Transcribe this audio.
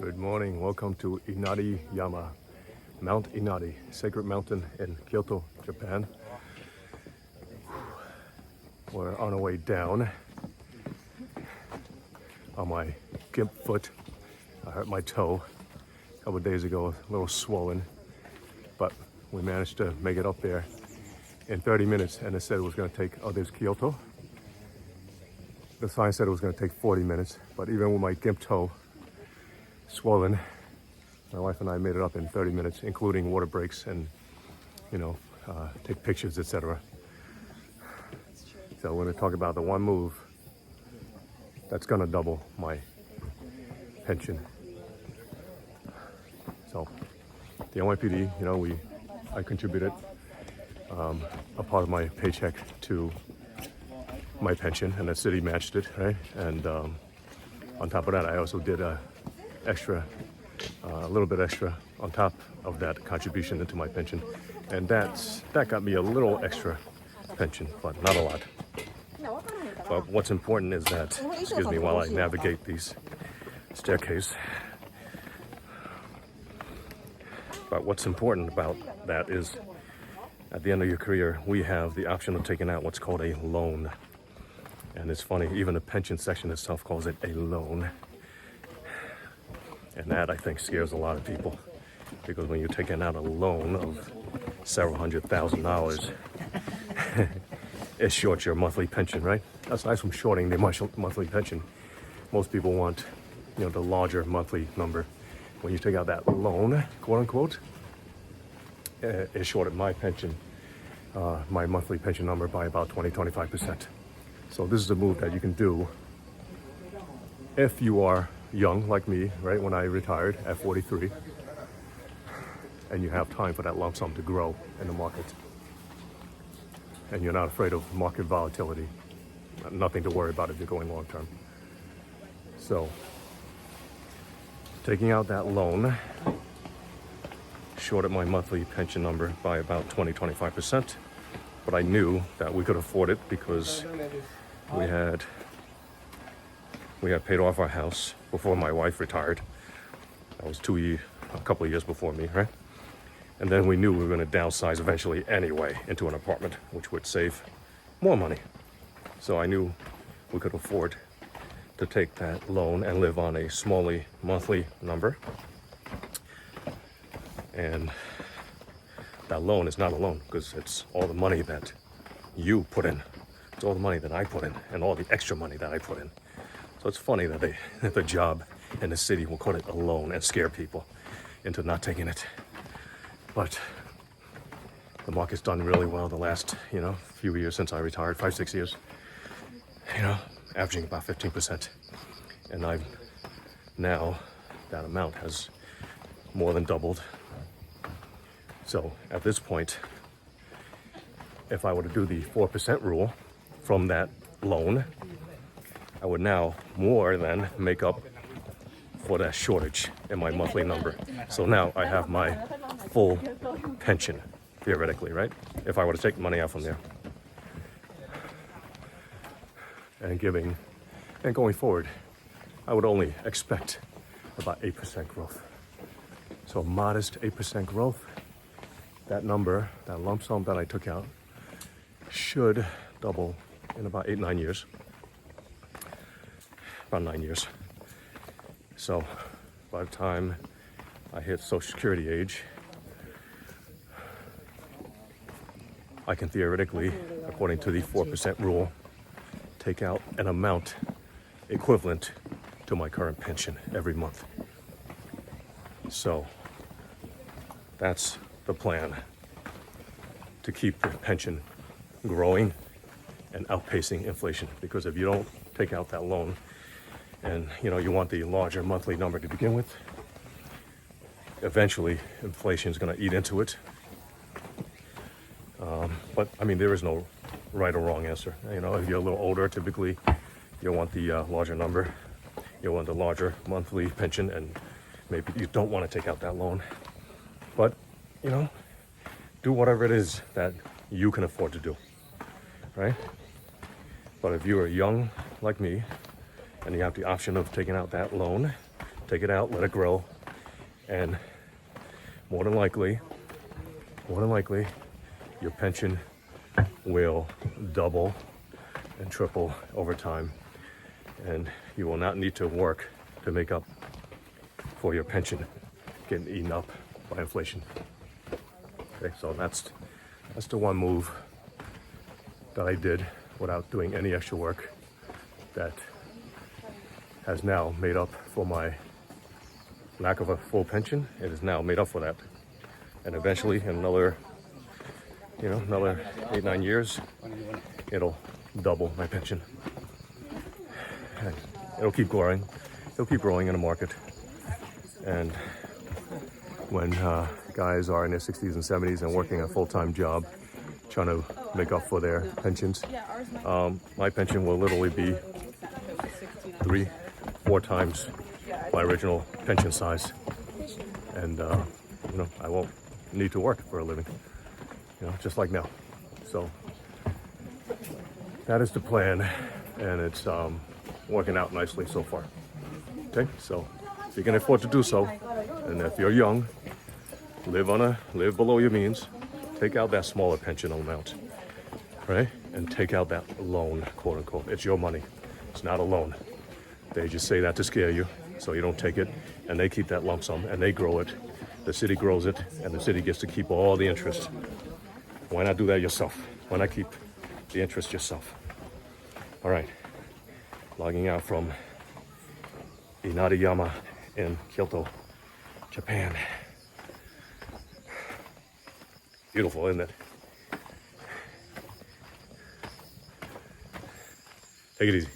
Good morning. Welcome to Inari Yama, Mount Inari, sacred mountain in Kyoto, Japan. We're on our way down. On my gimp foot, I hurt my toe a couple of days ago, a little swollen, but we managed to make it up there in 30 minutes, and it said it was going to take, there's Kyoto. The sign said it was going to take 40 minutes, but even with my gimp toe swollen, my wife and I made it up in 30 minutes, including water breaks and, take pictures, etc. So we're going to talk about the one move that's going to double my pension. So the NYPD, I contributed a part of my paycheck to my pension, and the city matched it, right? And on top of that, I also did a little bit extra on top of that contribution into my pension, and that got me a little extra pension, but not a lot. But what's important is that, excuse me, while I navigate these staircase. But what's important about that is, at the end of your career, we have the option of taking out what's called a loan. And it's funny, even the pension section itself calls it a loan. And that, I think, scares a lot of people, because when you're taking out a loan of several $100,000, it shorts your monthly pension, right? Aside from shorting the monthly pension, most people want, the larger monthly number. When you take out that loan, quote unquote, it shorted my pension, my monthly pension number by about 20-25%. So this is a move that you can do if you are young like me, right? When I retired at 43, and you have time for that lump sum to grow in the market, and you're not afraid of market volatility. Nothing to worry about if you're going long term. So taking out that loan shorted my monthly pension number by about 20-25%, but I knew that we could afford it because we had paid off our house before my wife retired. That was a couple of years before me, right? And then we knew we were going to downsize eventually anyway into an apartment, which would save more money. So I knew we could afford to take that loan and live on a small monthly number. And that loan is not a loan, because it's all the money that you put in. It's all the money that I put in, and all the extra money that I put in. So it's funny that the job in the city will call it a loan and scare people into not taking it. But the market's done really well the last, few years since I retired, 5-6 years, averaging about 15%. And now that amount has more than doubled. So at this point, if I were to do the 4% rule from that loan, I would now more than make up for that shortage in my monthly number. So now I have my full pension, theoretically, right? If I were to take money out from there. And going forward, I would only expect about 8% growth. So modest 8% growth. That number, that lump sum that I took out, should double in about 8-9 years. About 9 years. So by the time I hit Social Security age, I can theoretically, according to the 4% rule, take out an amount equivalent to my current pension every month. So that's the plan, to keep the pension growing and outpacing inflation. Because if you don't take out that loan, and you want the larger monthly number to begin with, eventually inflation is going to eat into it. But there is no right or wrong answer. If you're a little older, typically you'll want the larger number, you'll want the larger monthly pension, and maybe you don't want to take out that loan. But do whatever it is that you can afford to do, right? But if you are young like me and you have the option of taking out that loan, take it out, let it grow, and more than likely, your pension will double and triple over time, and you will not need to work to make up for your pension getting eaten up by inflation. Okay, so that's the one move that I did without doing any extra work that has now made up for my lack of a full pension. It is now made up for that. And eventually, in another 8-9 years, it'll double my pension. And it'll keep growing. It'll keep growing in the market. And when guys are in their 60s and 70s and working a full-time job, trying to make up for their pensions, my pension will literally be 3-4 times my original pension size, and I won't need to work for a living, just like now. So that is the plan, and it's working out nicely so far. Okay, so if you can afford to do so, and if you're young, live below your means, take out that smaller pension amount, right? And take out that loan, quote unquote. It's your money. It's not a loan. They just say that to scare you, so you don't take it, and they keep that lump sum, and they grow it. The city grows it, and the city gets to keep all the interest. Why not do that yourself? Why not keep the interest yourself? All right, logging out from Inariyama in Kyoto, Japan. Beautiful, isn't it? Take it easy.